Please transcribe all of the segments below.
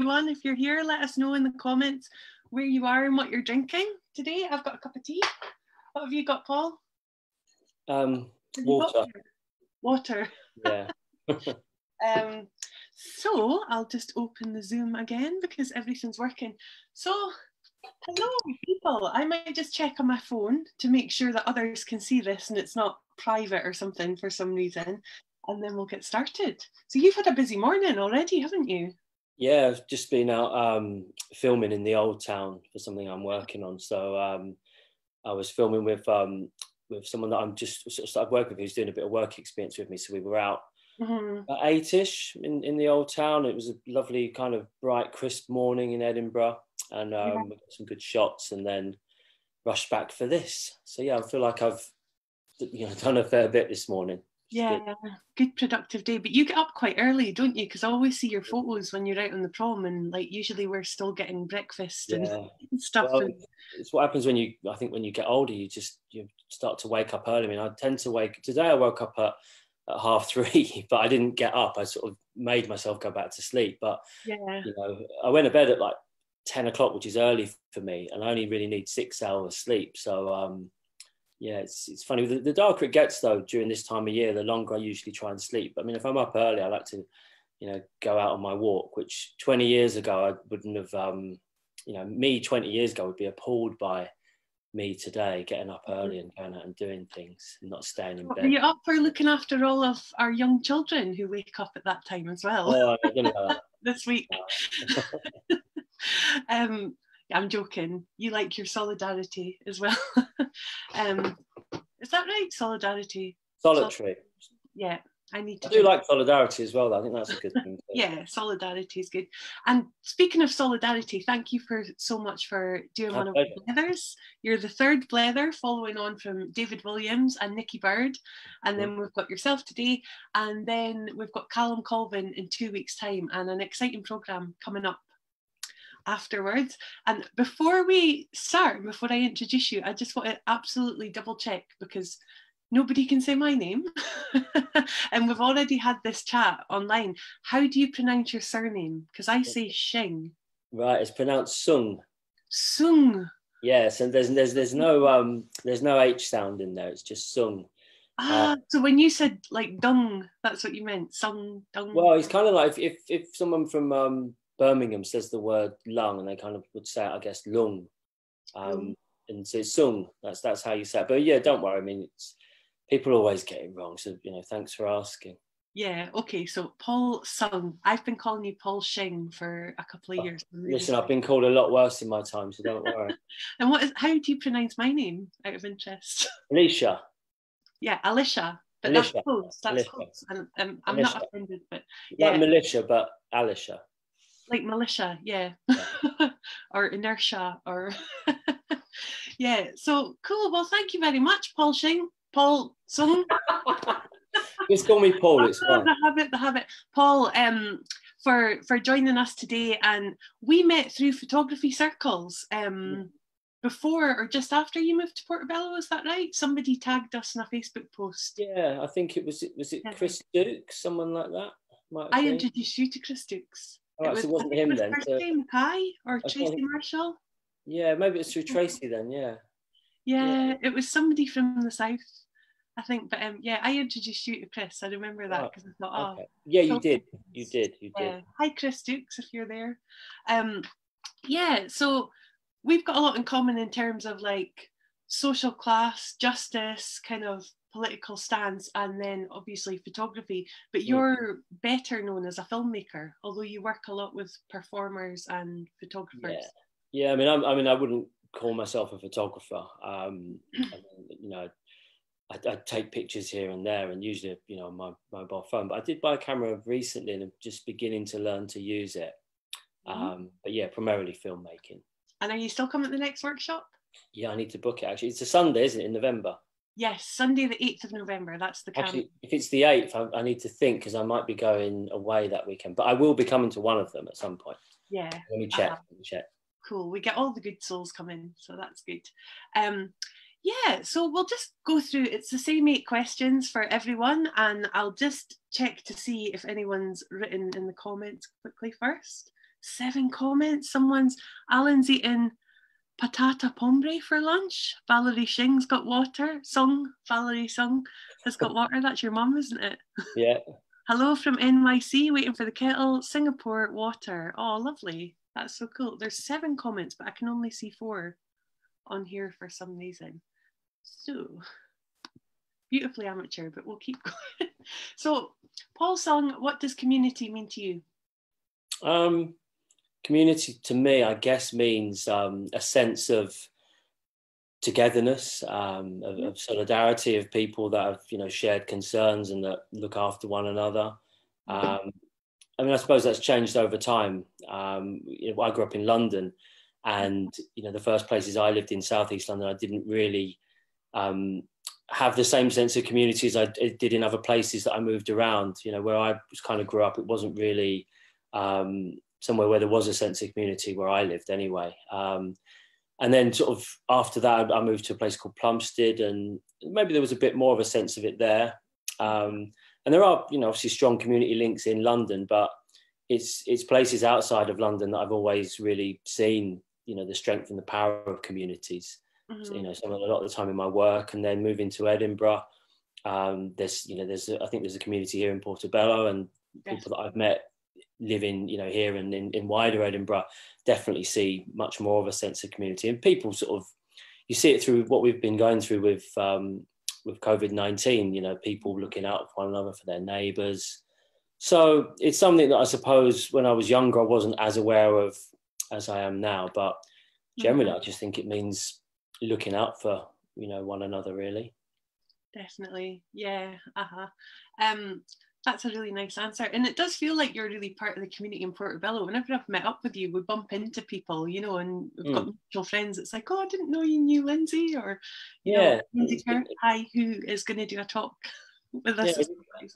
everyone. If you're here, let us know in the comments where you are and what you're drinking today. I've got a cup of tea. What have you got, Paul? Water. Water. Yeah. So I'll just open the Zoom again because everything's working. So, hello people. I might just check on my phone to make sure that others can see this and it's not private or something for some reason. And then we'll get started. So you've had a busy morning already, haven't you? Yeah, I've just been out filming in the Old Town for something I'm working on. So I was filming with someone that I'm just sort of started working with who's doing a bit of work experience with me. So we were out at 8ish in the Old Town. It was a lovely kind of bright, crisp morning in Edinburgh, and we got some good shots and then rushed back for this. So yeah, I feel like I've done a fair bit this morning. Yeah, good productive day. But you get up quite early, don't you? Because I always see your photos when you're out on the prom, and like usually we're still getting breakfast and stuff. Well, it's what happens when you get older. You start to wake up early. I mean, I tend to today. I woke up at 3:30, but I didn't get up. I sort of made myself go back to sleep. But I went to bed at like 10 o'clock, which is early for me, and I only really need 6 hours sleep. So yeah, it's funny. The darker it gets, though, during this time of year, the longer I usually try and sleep. I mean, if I'm up early, I like to, go out on my walk, which 20 years ago, I wouldn't have, me 20 years ago would be appalled by me today, getting up early and going out and doing things and not staying in bed. Are you up for looking after all of our young children who wake up at that time as well? Oh, I don't know. This week. I'm joking. You like your solidarity as well. Is that right? Solidarity. Solitary. Yeah, I do like solidarity as well. I think that's a good thing. Yeah, solidarity is good. And speaking of solidarity, thank you so much for doing one of the Blethers. You're the third Blether, following on from David Williams and Nicky Bird. And then we've got yourself today. And then we've got Callum Colvin in 2 weeks' time, and an exciting programme coming up afterwards. And before we start, before I introduce you, I just want to absolutely double check, because nobody can say my name. And we've already had this chat online. How do you pronounce your surname? Because I say Shing. Right, it's pronounced Sung. Sung. Yes, and there's no H sound in there. It's just Sung. So when you said like dung, that's what you meant. Sung, dung. Well, it's kind of like if someone from Birmingham says the word lung, and they kind of would say it, I guess, lung. And so it's Sung. That's how you say it. But yeah, don't worry. I mean, people always get it wrong. So thanks for asking. Yeah. Okay. So Paul Sung. I've been calling you Paul Shing for a couple of years. Listen, I've been called a lot worse in my time, so don't worry. And how do you pronounce my name, out of interest? Alicia. Yeah, Alicia. But Alicia. That's close. That's Alicia. Close. And I'm not offended, but yeah. Like militia, but Alicia. Like militia, yeah. Or inertia, or yeah. So cool. Well, thank you very much, Paul Shing. Paul Sung. Just call me Paul. It's fine. The habit. Paul, for joining us today, and we met through photography circles. Before or just after you moved to Portobello, is that right? Somebody tagged us in a Facebook post. Yeah, I think it was Chris Dukes, someone like that. I introduced you to Chris Dukes. Oh, it wasn't him then. Tracy Mackay or Tracy Marshall? Yeah, maybe it's through Tracy then. Yeah, it was somebody from the south, I think. But yeah, I introduced you to Chris. I remember that because I thought, okay. Yeah, you did. You did. Hi, Chris Dukes, if you're there. Yeah, so we've got a lot in common in terms of like social class, justice, kind of political stance, and then obviously photography. But you're better known as a filmmaker, although you work a lot with performers and photographers. Yeah. I mean, I wouldn't call myself a photographer. I take pictures here and there, and usually, on my mobile phone. But I did buy a camera recently, and I'm just beginning to learn to use it. But yeah, primarily filmmaking. And are you still coming at the next workshop? Yeah, I need to book it, actually. It's a Sunday, isn't it, in November? Yes, Sunday the 8th of November. That's the camp. Actually, if it's the 8th, I need to think, because I might be going away that weekend. But I will be coming to one of them at some point. Yeah. Let me check. Cool. We get all the good souls coming, so that's good. Yeah, so we'll just go through, it's the same 8 questions for everyone, and I'll just check to see if anyone's written in the comments quickly first. 7 comments. Alan's eating patata pombre for lunch. Valerie Shing's got water. Valerie Sung has got water. That's your mum, isn't it? Yeah. Hello from NYC, waiting for the kettle. Singapore, water. Oh, lovely. That's so cool. There's 7 comments, but I can only see 4 on here for some reason. So, beautifully amateur, but we'll keep going. So, Paul Sung, what does community mean to you? Community to me, I guess, means a sense of togetherness, of solidarity, of people that have, you know, shared concerns and that look after one another. I mean, I suppose that's changed over time. You know, I grew up in London, and you know, the first places I lived in Southeast London, I didn't really have the same sense of community as I did in other places that I moved around. You know, where I kind of grew up, it wasn't really somewhere where there was a sense of community where I lived anyway. And then sort of after that, I moved to a place called Plumstead, and maybe there was a bit more of a sense of it there. And there are, you know, obviously strong community links in London, but it's places outside of London that I've always really seen, you know, the strength and the power of communities. So, you know, a lot of the time in my work, and then moving to Edinburgh, I think there's a community here in Portobello, and people that I've met living, you know, here and in wider Edinburgh definitely see much more of a sense of community. And people sort of, you see it through what we've been going through with COVID-19, you know, people looking out for one another, for their neighbours. So it's something that I suppose when I was younger I wasn't as aware of as I am now, but generally I just think it means looking out for, you know, one another, really. Definitely. Yeah. That's a really nice answer. And it does feel like you're really part of the community in Portobello. Whenever I've met up with you, we bump into people, you know, and we've got mutual friends. It's like, oh, I didn't know you knew Lindsay, or, you know, Lindsay Kerr, hi, who is going to do a talk with us. Yeah,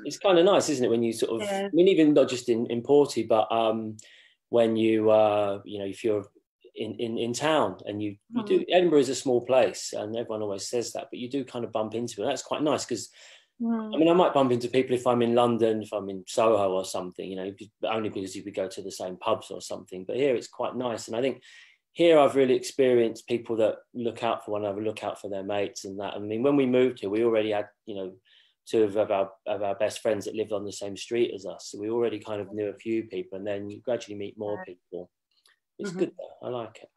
it's kind of nice, isn't it, when you sort of, I mean, even not just in Porty, but when you, you know, if you're in town and you do, Edinburgh is a small place and everyone always says that, but you do kind of bump into it. That's quite nice because I mean, I might bump into people if I'm in London, if I'm in Soho or something, you know, only because you would go to the same pubs or something. But here it's quite nice. And I think here I've really experienced people that look out for one another, look out for their mates and that. I mean, when we moved here, we already had, you know, 2 of our best friends that lived on the same street as us. So we already kind of knew a few people, and then you gradually meet more people. It's good though. I like it.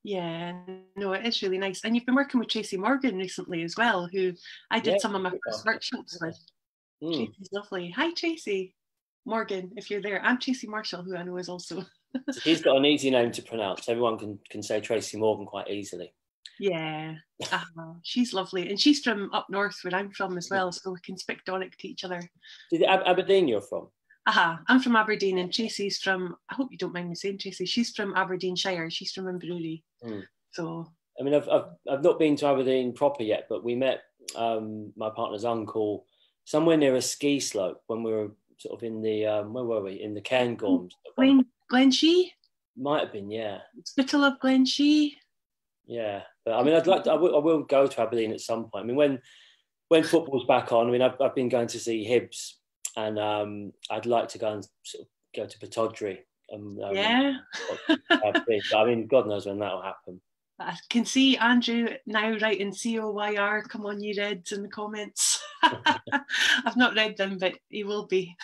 Yeah, no, it is really nice. And you've been working with Tracy Morgan recently as well, who I did some of my first workshops with. Tracy's lovely. Hi, Tracy Morgan, if you're there. I'm Tracy Marshall, who I know is also. He's got an easy name to pronounce. Everyone can say Tracy Morgan quite easily. Yeah, she's lovely. And she's from up north where I'm from as well, so we can speak Doric to each other. Is it Aberdeen you're from? I'm from Aberdeen, and Tracy's from, I hope you don't mind me saying Tracy, she's from Aberdeenshire. She's from Inverurie. So I mean, I've not been to Aberdeen proper yet, but we met my partner's uncle somewhere near a ski slope when we were sort of in the where were we, in the Cairngorms? Glenshee? Might have been, yeah. Spittle of Glenshee. Yeah, but I mean, I will go to Aberdeen at some point. I mean, when football's back on, I mean, I've been going to see Hibs, and I'd like to go and sort of go to Pittodrie. Yeah. But I mean, God knows when that will happen. I can see Andrew now writing COYR, come on you Reds, in the comments. I've not read them, but he will be.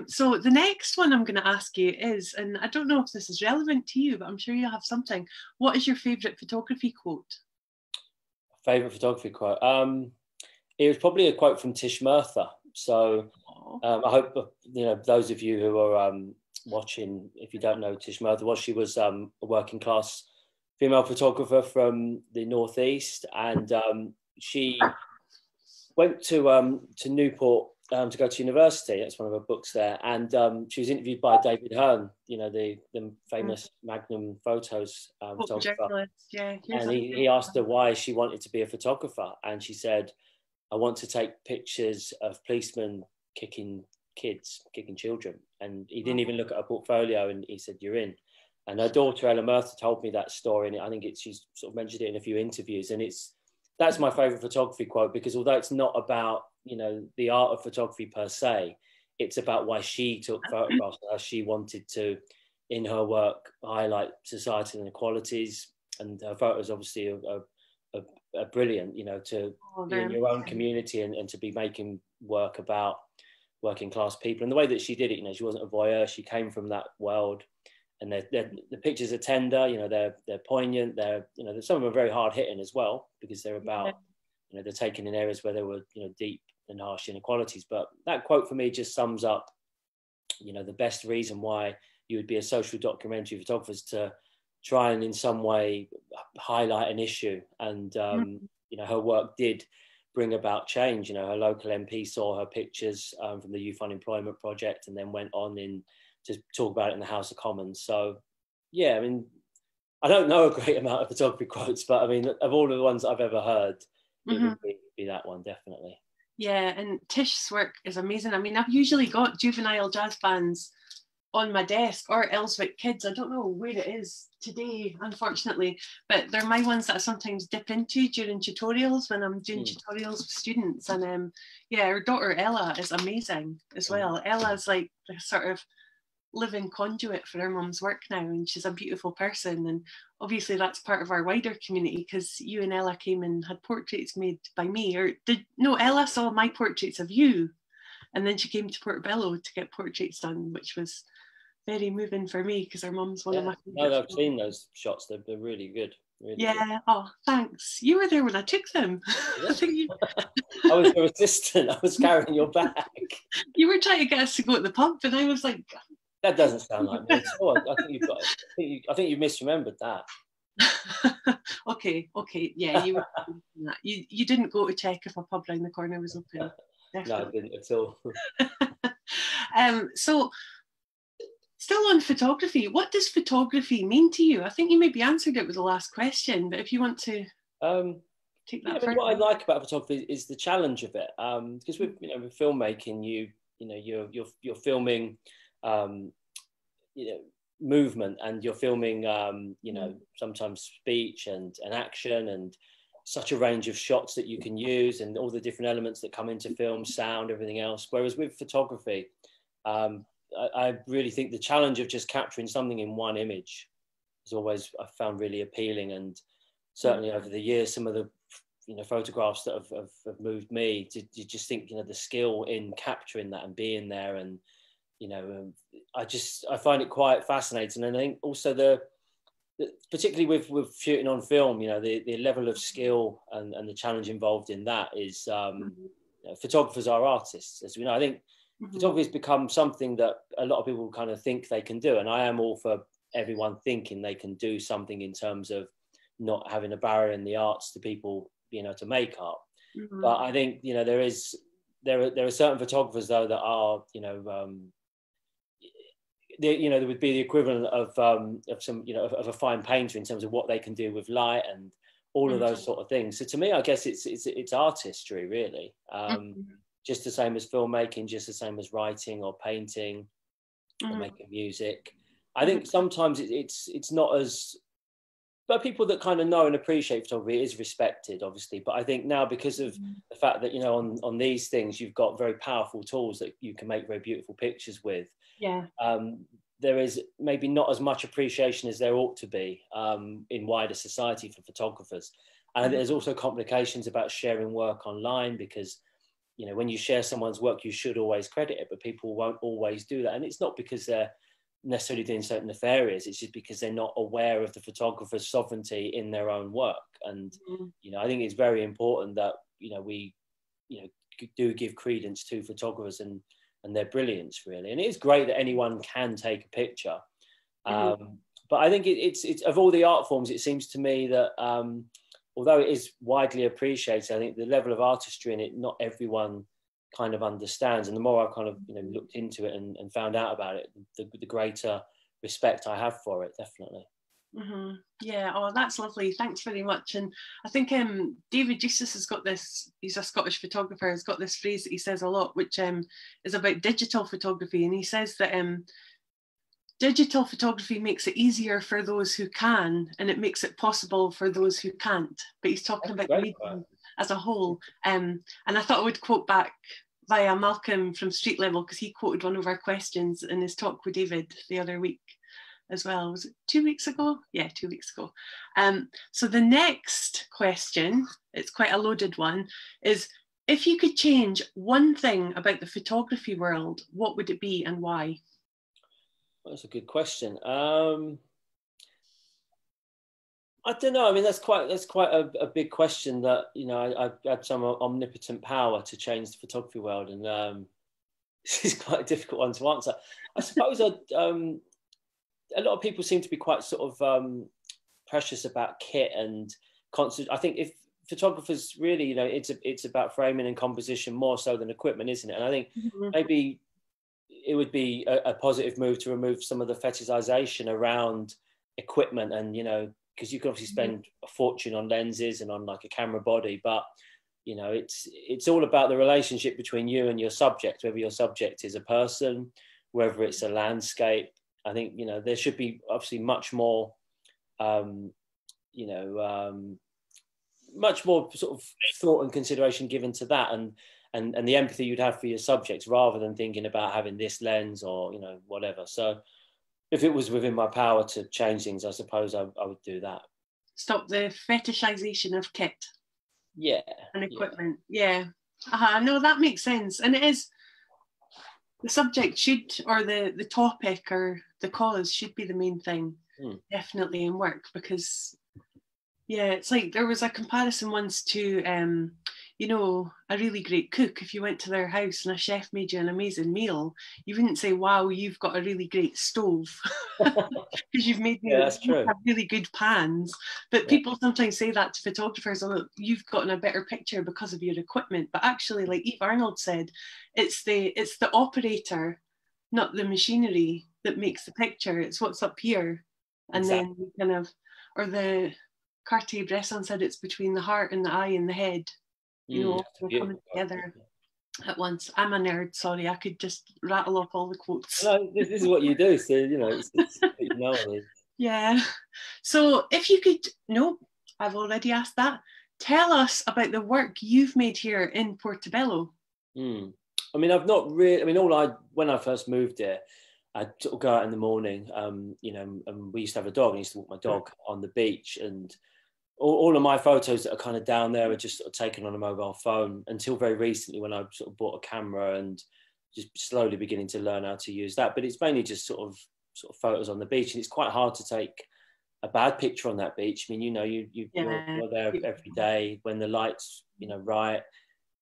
So the next one I'm going to ask you is, and I don't know if this is relevant to you, but I'm sure you'll have something. What is your favourite photography quote? Favourite photography quote? It was probably a quote from Tish Murtha. So I hope, you know, those of you who are watching, if you don't know Tish Murtha, she was a working class female photographer from the northeast, and she went to Newport to go to university. That's one of her books there, and she was interviewed by David Hearn, you know, the famous Magnum Photos photographer. Yeah, and he asked her why she wanted to be a photographer, and she said, I want to take pictures of policemen kicking children. And he didn't even look at her portfolio, and he said, you're in. And her daughter Ella Murtha told me that story, and I think she's sort of mentioned it in a few interviews, and that's my favourite photography quote, because although it's not about, you know, the art of photography per se, it's about why she took photographs, how she wanted to in her work highlight societal inequalities, and her photos obviously are brilliant, you know, to be in your own community and to be making work about working class people. And the way that she did it, you know, she wasn't a voyeur, she came from that world. And the pictures are tender, you know, they're poignant, you know, some of them are very hard hitting as well, because they're about, you know, they're taken in areas where there were, you know, deep and harsh inequalities. But that quote for me just sums up, you know, the best reason why you would be a social documentary photographer, is to try and in some way highlight an issue. And, you know, her work did bring about change. You know, her local MP saw her pictures from the Youth Unemployment Project, and then went on to talk about it in the House of Commons. So, yeah, I mean, I don't know a great amount of photography quotes, but I mean, of all of the ones I've ever heard, it would be that one, definitely. Yeah, and Tish's work is amazing. I mean, I've usually got juvenile jazz bands on my desk, or Elswick Kids. I don't know where it is today, unfortunately, but they're my ones that I sometimes dip into during tutorials when I'm doing tutorials with students. And yeah, her daughter Ella is amazing as well. Ella's like the sort of living conduit for her mum's work now, and she's a beautiful person. And obviously that's part of our wider community, because you and Ella came and had portraits made by me, or Ella saw my portraits of you, and then she came to Portobello to get portraits done, which was very moving for me, because her mum's one of my favourites. No, I've seen those shots, they're really good. Really good. Oh, thanks. You were there when I took them. I was your assistant, I was carrying your bag. You were trying to get us to go to the pub, and I was like, that doesn't sound like me at all. I think you misremembered that. Okay, yeah, you didn't go to check if a pub round the corner was open. Definitely. No, I didn't at all. So, still on photography, what does photography mean to you? I think you maybe answered it with the last question, but if you want to take that further. What I like about photography is the challenge of it, because with filmmaking, you're filming movement, and you're filming sometimes speech and action, and such a range of shots that you can use, and all the different elements that come into film, sound, everything else. Whereas with photography, I really think the challenge of just capturing something in one image is always, I found, really appealing. And certainly over the years, some of the photographs that have moved me to just think, the skill in capturing that and being there, and I find it quite fascinating. And I think also particularly with shooting on film, the level of skill and the challenge involved in that is photographers are artists, as we know. I think photography has become something that a lot of people kind of think they can do, and I am all for everyone thinking they can do something in terms of not having a barrier in the arts to people to make art. But I think there are certain photographers though that are there would be the equivalent of some of a fine painter in terms of what they can do with light and all of those sort of things. So to me, I guess it's artistry really, just the same as filmmaking, just the same as writing or painting or making music. I think sometimes it's not as, but people that kind of know and appreciate photography is respected, obviously. But I think now, because of the fact that on these things you've got very powerful tools that you can make very beautiful pictures with. Yeah. There is maybe not as much appreciation as there ought to be in wider society for photographers. And there's also complications about sharing work online, because when you share someone's work, you should always credit it, but people won't always do that. And it's not because they're necessarily doing something nefarious, it's just because they're not aware of the photographer's sovereignty in their own work. And I think it's very important that we do give credence to photographers and their brilliance, really. And it is great that anyone can take a picture, but I think it's of all the art forms, it seems to me that although it is widely appreciated, I think the level of artistry in it, not everyone kind of understands. And the more I've kind of looked into it and found out about it, the greater respect I have for it, definitely. Yeah, oh, that's lovely, thanks very much. And I think David Eustace has got this, he's a Scottish photographer, has got this phrase that he says a lot, which is about digital photography. And he says that digital photography makes it easier for those who can, and it makes it possible for those who can't. But he's talking about the medium as a whole. And I thought I would quote back via Malcolm from Street Level, because he quoted one of our questions in his talk with David the other week. as well. Was it 2 weeks ago? Yeah, 2 weeks ago. So the next question, it's quite a loaded one, is if you could change one thing about the photography world, what would it be and why? That's a good question. I don't know. I mean, that's quite a big question that, you know, I had some omnipotent power to change the photography world, and this is quite a difficult one to answer. I suppose a lot of people seem to be quite sort of precious about kit and constant. I think if photographers really, you know, it's about framing and composition more so than equipment, isn't it? And I think maybe it would be a positive move to remove some of the fetishization around equipment, and, you know, because you can obviously spend a fortune on lenses and on like a camera body, but, you know, it's all about the relationship between you and your subject, whether your subject is a person, whether it's a landscape. I think, you know, there should be obviously much more, much more sort of thought and consideration given to that, and the empathy you'd have for your subjects, rather than thinking about having this lens or, you know, whatever. So if it was within my power to change things, I suppose I would do that. Stop the fetishization of kit. Yeah. And equipment. Yeah. No, that makes sense. And it is, the subject should, or the topic or the cause should be the main thing, definitely, in work, because, yeah, it's like there was a comparison once to, you know, a really great cook. If you went to their house and a chef made you an amazing meal, you wouldn't say, wow, you've got a really great stove, because you've made that's true. really good pans. But people sometimes say that to photographers, oh, you've gotten a better picture because of your equipment. But actually, like Eve Arnold said, it's the operator, not the machinery, that makes the picture. It's what's up here. And then you kind of, or the Cartier-Bresson said, it's between the heart and the eye and the head. You know, coming together at once. I'm a nerd, sorry. I could just rattle off all the quotes. No, this is what you do, so, you know, it's you know. Yeah. So if you could, no, I've already asked that. Tell us about the work you've made here in Portobello. I mean, I've not really, I mean, when I first moved here, I'd sort of go out in the morning, you know, and we used to have a dog, and I used to walk my dog on the beach, and all of my photos that are kind of down there are just sort of taken on a mobile phone, until very recently when I sort of bought a camera and just slowly beginning to learn how to use that. But it's mainly just sort of photos on the beach, and it's quite hard to take a bad picture on that beach. I mean, you know, you're there every day when the light's, you know, right.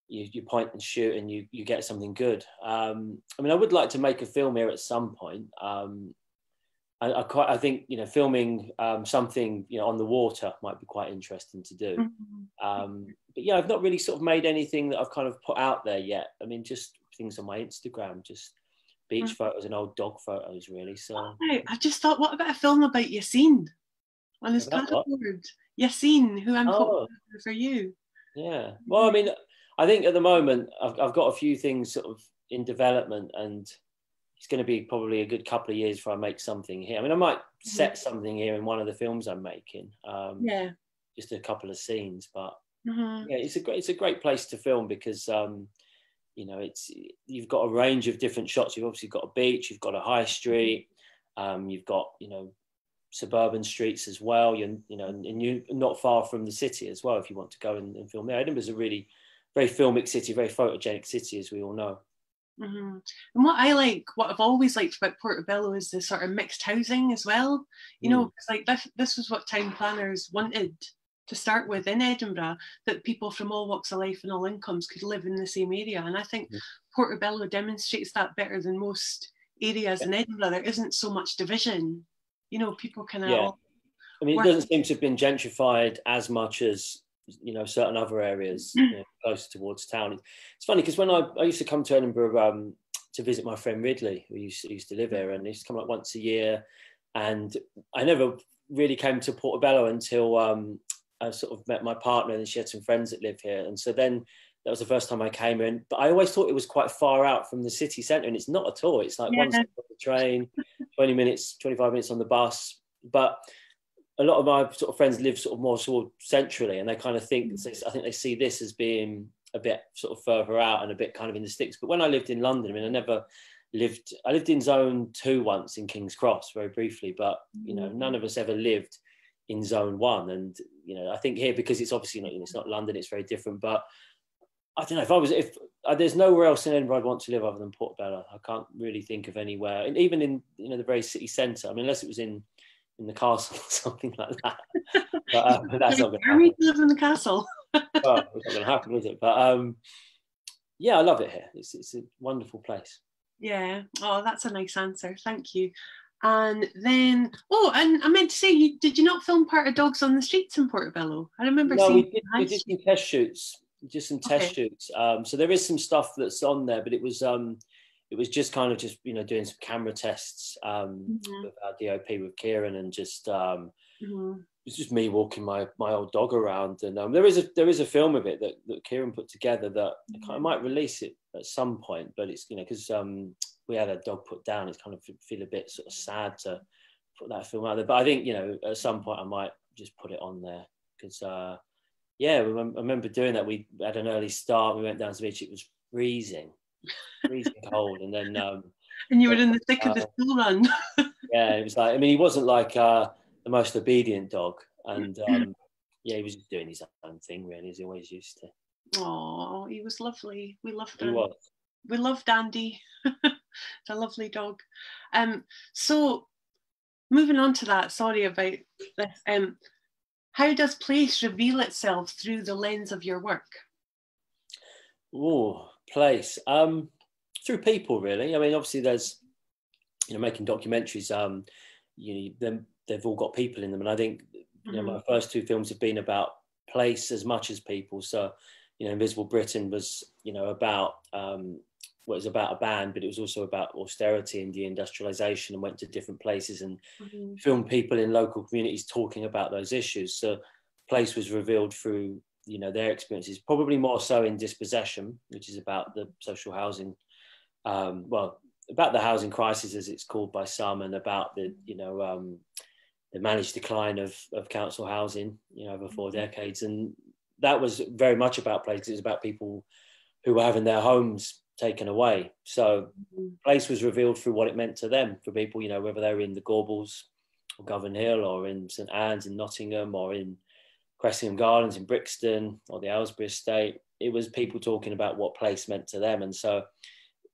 You point and shoot, and you get something good. I mean, I would like to make a film here at some point. I think, you know, filming something, you know, on the water might be quite interesting to do. But yeah, I've not really sort of made anything that I've kind of put out there yet. I mean, just things on my Instagram, just beach photos and old dog photos, really. So I just thought, what about a film about Yassine on his paddleboard? Yassine, who I'm hoping for you. Yeah. Well, I mean, I think at the moment I've got a few things sort of in development, and it's going to be probably a good couple of years before I make something here. I mean, I might set something here in one of the films I'm making. Just a couple of scenes, but yeah, it's a great place to film, because you know, you've got a range of different shots. You've obviously got a beach, you've got a high street, you've got, you know, suburban streets as well. You're not far from the city as well if you want to go and film there. Edinburgh's a really very filmic city, very photogenic city, as we all know. And what I've always liked about Portobello is the sort of mixed housing as well. You know, it's like this was what town planners wanted to start with in Edinburgh, that people from all walks of life and all incomes could live in the same area. And I think Portobello demonstrates that better than most areas in Edinburgh. There isn't so much division. You know, people can all... I mean, it doesn't seem to have been gentrified as much as, you know, certain other areas, you know, closer towards town. It's funny, because when I used to come to Edinburgh to visit my friend Ridley, who used to live here, and he used to come like once a year, and I never really came to Portobello until I sort of met my partner, and she had some friends that live here, and so then that was the first time I came in. But I always thought it was quite far out from the city centre, and it's not at all. It's like one stop on the train, 20 minutes, 25 minutes on the bus. But a lot of my sort of friends live sort of more sort of centrally, and they kind of think, I think they see this as being a bit sort of further out and a bit kind of in the sticks. But when I lived in London, I mean, I I lived in zone 2 once in King's Cross very briefly, but you know, none of us ever lived in zone 1. And you know, I think here, because it's obviously not, it's not London, it's very different, but I don't know, if there's nowhere else in Edinburgh I'd want to live other than Portobello. I can't really think of anywhere, and even in, you know, the very city centre. I mean, unless it was in the castle or something like that. But that's not going to happen. Live in the castle. Well, it's not going to happen, is it? But yeah, I love it here. It's a wonderful place. Yeah. Oh, that's a nice answer. Thank you. And then, and I meant to say, did you not film part of Dogs on the Streets in Portobello? I remember seeing. We did some test shoots. Just some test shoots. So there is some stuff that's on there, but it was just kind of just, you know, doing some camera tests with our DOP with Kieran, and just it's just me walking my old dog around. And there is a film of it that Kieran put together that I might release it at some point, but it's, you know, because we had a dog put down, it's kind of feel a bit sort of sad to put that film out there. But I think, you know, at some point I might just put it on there, because yeah, I remember doing that. We had an early start. We went down to the beach. It was freezing cold. And then... and you were in the thick of the school run. Yeah, it was like... I mean, he wasn't like the most obedient dog. And yeah, he was just doing his own thing, really, as he always used to. Oh, he was lovely. We loved him. He was. We loved Andy. It's a lovely dog. So, moving on to that, sorry about this. How does place reveal itself through the lens of your work? Oh, place. Through people, really. I mean, obviously there's, you know, making documentaries, you know, they've all got people in them. And I think, you know, my first 2 films have been about place as much as people. So, you know, Invisible Britain was, you know, about, well, it was about a band, but it was also about austerity and deindustrialization, and went to different places and filmed people in local communities talking about those issues. So place was revealed through, you know, their experiences, probably more so in Dispossession, which is about the social housing, well, about the housing crisis, as it's called by some, and about the, you know, the managed decline of council housing, you know, over 4 decades. And that was very much about place. It was about people who were having their homes taken away. So place was revealed through what it meant to them, for people, you know, whether they were in the Gorbals or Govan Hill, or in St Anne's in Nottingham, or in Cressingham Gardens in Brixton, or the Aylesbury estate. It was people talking about what place meant to them. And so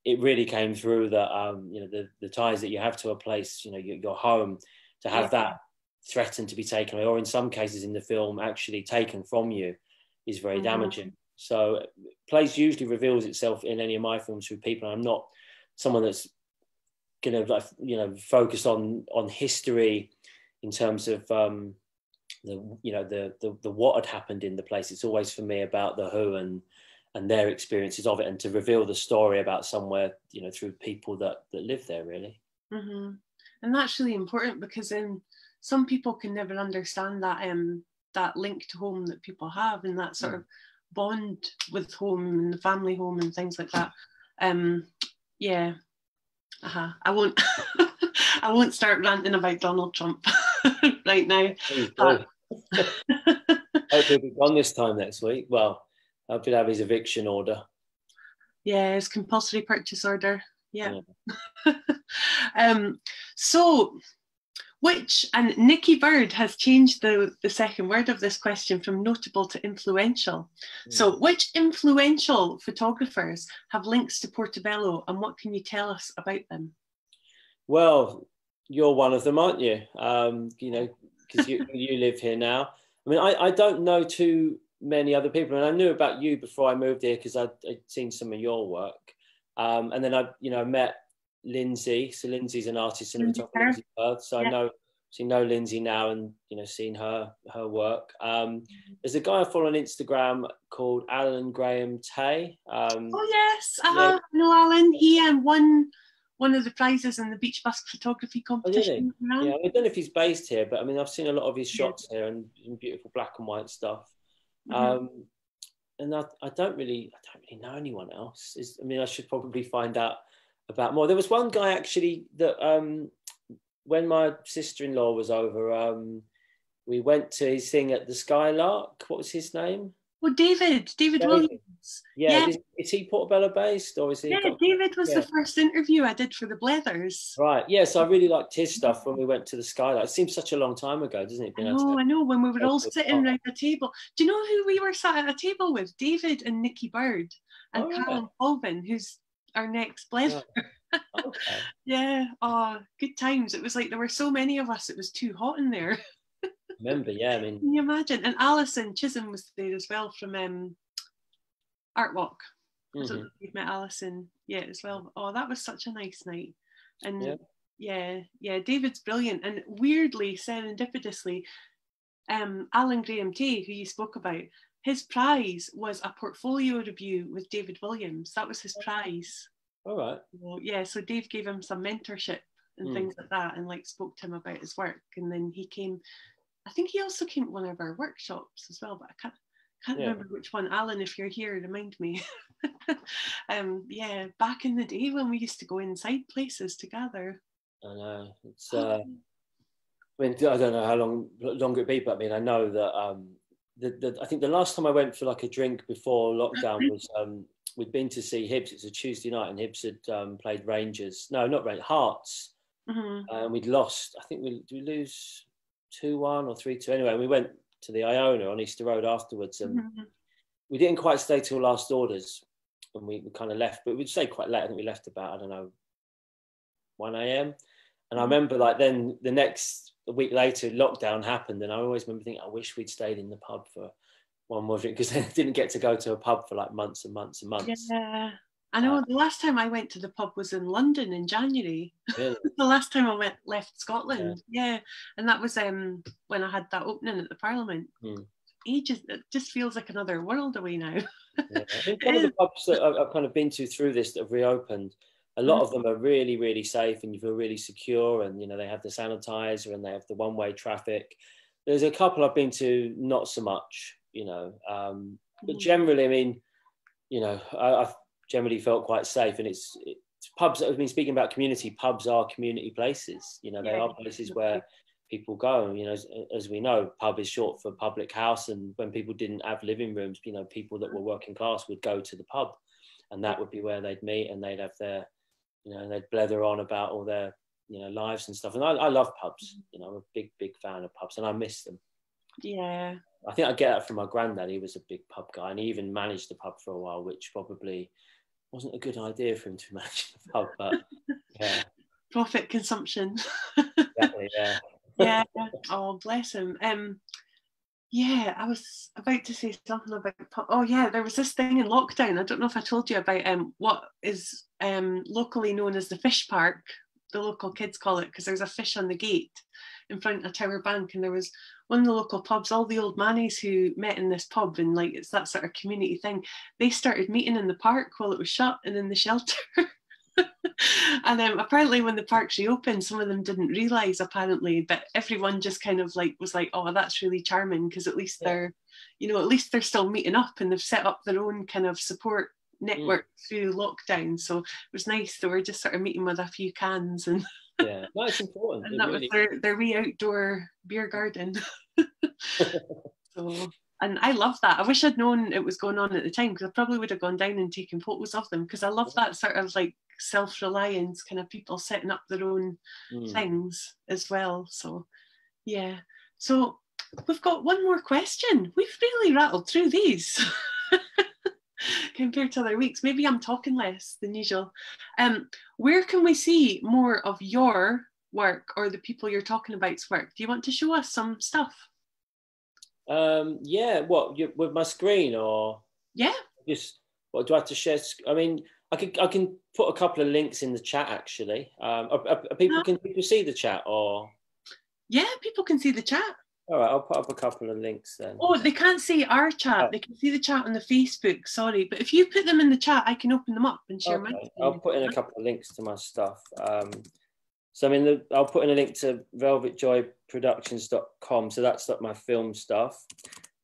it really came through that, you know, the ties that you have to a place, you know, your home, to have that threatened to be taken away, or in some cases in the film actually taken from you, is very damaging. So place usually reveals itself in any of my films through people. I'm not someone that's going to, like, you know, focus on history in terms of the, you know, the what had happened in the place. It's always for me about the who and their experiences of it, and to reveal the story about somewhere, you know, through people that live there, really. And that's really important, because some people can never understand that that link to home that people have, and that sort of bond with home and the family home and things like that. Yeah. I won't I won't start ranting about Donald Trump right now. But... Hopefully he'll be gone this time next week. Well, I hope he'll have his eviction order. Yeah, his compulsory purchase order. Yeah. So and Nikki Bird has changed the second word of this question from notable to influential. So which influential photographers have links to Portobello, and what can you tell us about them? Well, you're one of them, aren't you? You know, because you live here now. I mean, I don't know too many other people, and I knew about you before I moved here because I'd seen some of your work. And then I met Lindsay. So Lindsay's an artist, cinematographer, Lindsay Perth. So I know Lindsay now, and, you know, seen her work. There's a guy I follow on Instagram called Alan Graham Tay. Oh yes, no, Alan. He won one of the prizes in the Beach Busk photography competition. Oh, yeah, I don't know if he's based here, but I mean, I've seen a lot of his shots here, and beautiful black and white stuff. And I don't really know anyone else. I mean, I should probably find out about more. There was one guy actually that when my sister-in-law was over, we went to his thing at the Skylark. What was his name? Oh, David Williams. Yeah, is he Portobello based, or is he? Yeah, David was the first interview I did for the Blethers. Right. Yes, I really liked his stuff when we went to the Skylight. It seems such a long time ago, doesn't it? I know. When we were all sitting around a table. Do you know who we were sat at a table with? David and Nikki Bird and Callum Colvin, who's our next Blether. Okay. Yeah. Oh, good times. It was like there were so many of us. It was too hot in there. Remember? Yeah. I mean, can you imagine? And Alison Chisholm was there as well from Art Walk. I don't know if you've met Alison yet as well. Oh, that was such a nice night. And yeah, David's brilliant. And weirdly, serendipitously, Alan Graham Tay, who you spoke about, his prize was a portfolio review with David Williams. That was his prize. All right. Well, yeah, so Dave gave him some mentorship and things like that, and like spoke to him about his work. And then he came, I think he also came to one of our workshops as well, but I can't remember which one. Alan, if you're here, remind me. Yeah, back in the day when we used to go inside places together. I know. It's I mean, I don't know how long it'd be, but I mean, I know that I think the last time I went for like a drink before lockdown was we'd been to see Hibs. It's a Tuesday night, and Hibs had played Rangers. No, not Rangers, Hearts. And we'd lost. I think did we lose 2-1 or 3-2? Anyway, we went to the Iona on Easter Road afterwards, and we didn't quite stay till last orders, and we kind of left. But we'd stay quite late. I think we left about, I don't know, 1 a.m. And I remember like then a week later, lockdown happened, and I always remember thinking, I wish we'd stayed in the pub for one more drink, because I didn't get to go to a pub for like months and months and months. Yeah, I know. The last time I went to the pub was in London in January. Really? The last time I left Scotland. Yeah, and that was when I had that opening at the Parliament. Ages. It just feels like another world away now. I think one of the pubs that I've kind of been to through this that have reopened, a lot of them are really, really safe, and you feel really secure, and they have the sanitizer and they have the one-way traffic. There's a couple I've been to, not so much, but generally, I mean, I've generally felt quite safe, and it's pubs. I've been speaking about community. Pubs are community places. They are places where people go. As we know, pub is short for public house, and when people didn't have living rooms, people that were working class would go to the pub, and that would be where they'd meet, and they'd have their, they'd blether on about all their, lives and stuff. And I love pubs. I'm a big fan of pubs, and I miss them. Yeah. I think I get that from my granddad. He was a big pub guy, and he even managed the pub for a while, which probably wasn't a good idea for him to manage the pub, but yeah. Profit consumption. Exactly, yeah. Yeah. Oh, bless him. Yeah, I was about to say something about pub. Oh yeah, there was this thing in lockdown. I don't know if I told you about what is locally known as the fish park. The local kids call it, because there's a fish on the gate in front of Tower Bank, and there was one of the local pubs, all the old mannies who met in this pub, and like it's that sort of community thing. They started meeting in the park while it was shut and in the shelter. And apparently when the parks reopened, some of them didn't realise apparently, but everyone just kind of like was like, oh, that's really charming, because at least they're, at least they're still meeting up, and they've set up their own kind of support network through lockdown. So it was nice. They were just sort of meeting with a few cans, and yeah, no, it's important. And that really was their wee outdoor beer garden. So, and I love that. I wish I'd known it was going on at the time, because I probably would have gone down and taken photos of them, because I love that sort of like self-reliance, kind of people setting up their own things as well. So yeah, so we've got one more question. We've really rattled through these compared to other weeks. Maybe I'm talking less than usual. Where can we see more of your work, or the people you're talking about's work? Do you want to show us some stuff? Yeah, with my screen, or just what do I have to share? I mean, I can put a couple of links in the chat actually. Can people see the chat, or? Yeah, people can see the chat. All right, I'll put up a couple of links then. Oh, they can't see our chat. Oh. They can see the chat on the Facebook. Sorry, but if you put them in the chat, I can open them up and share my screen. I'll put in a couple of links to my stuff. So I mean, I'll put in a link to velvetjoyproductions.com. So that's like my film stuff.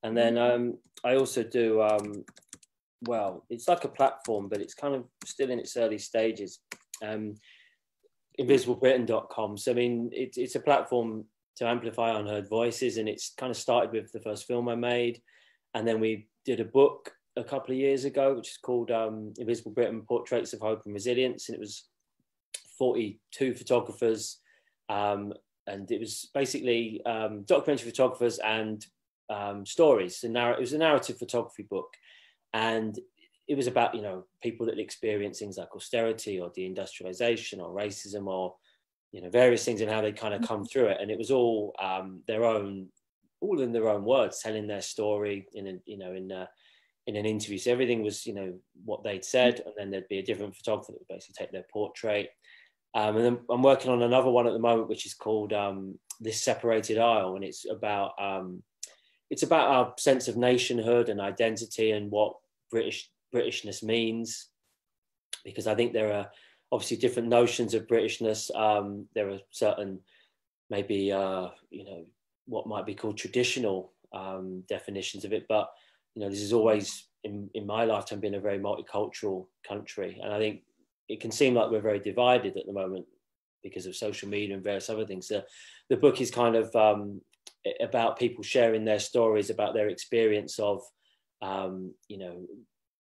And then I also do, it's like a platform, but it's kind of still in its early stages. Invisiblebritain.com. So I mean, it's a platform to amplify unheard voices, and it's kind of started with the first film I made. And then we did a book a couple of years ago, which is called Invisible Britain, Portraits of Hope and Resilience. And it was 42 photographers. And it was basically documentary photographers and stories. It was a narrative photography book. And it was about, you know, people that experience things like austerity or deindustrialization or racism or, you know, various things and how they kind of come through it. And it was all all in their own words, telling their story in an interview. So everything was, you know, what they'd said, and then there'd be a different photographer that would basically take their portrait. And then I'm working on another one at the moment, which is called This Separated Isle, and it's about our sense of nationhood and identity and what Britishness means, because I think there are obviously different notions of Britishness. There are certain maybe you know, what might be called traditional definitions of it, but you know, this has always in my lifetime been a very multicultural country, and I think it can seem like we're very divided at the moment because of social media and various other things. The book is kind of about people sharing their stories about their experience of you know,